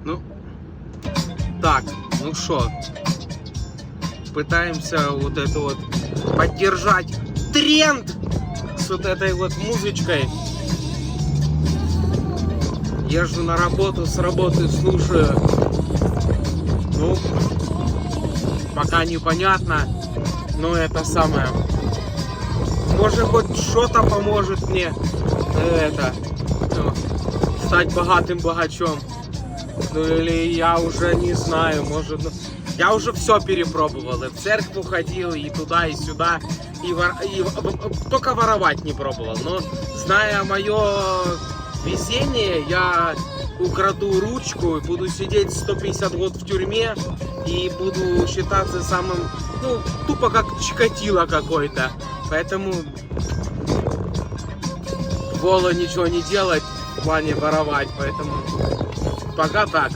Ну, так, ну что, пытаемся вот это вот поддержать тренд с вот этой вот музычкой. Езжу на работу, с работы слушаю. Ну, пока непонятно, но это самое. Может, хоть что-то поможет мне стать богатым богачом. Ну или я уже не знаю, может, ну, я уже все перепробовал. И в церковь ходил, и туда, и сюда. Только воровать не пробовал. Но зная мое везение, я украду ручку, буду сидеть 150 год в тюрьме и буду считаться самым, ну, тупо как Чикатило какой-то. Поэтому Воло ничего не делать в плане воровать, поэтому пока так.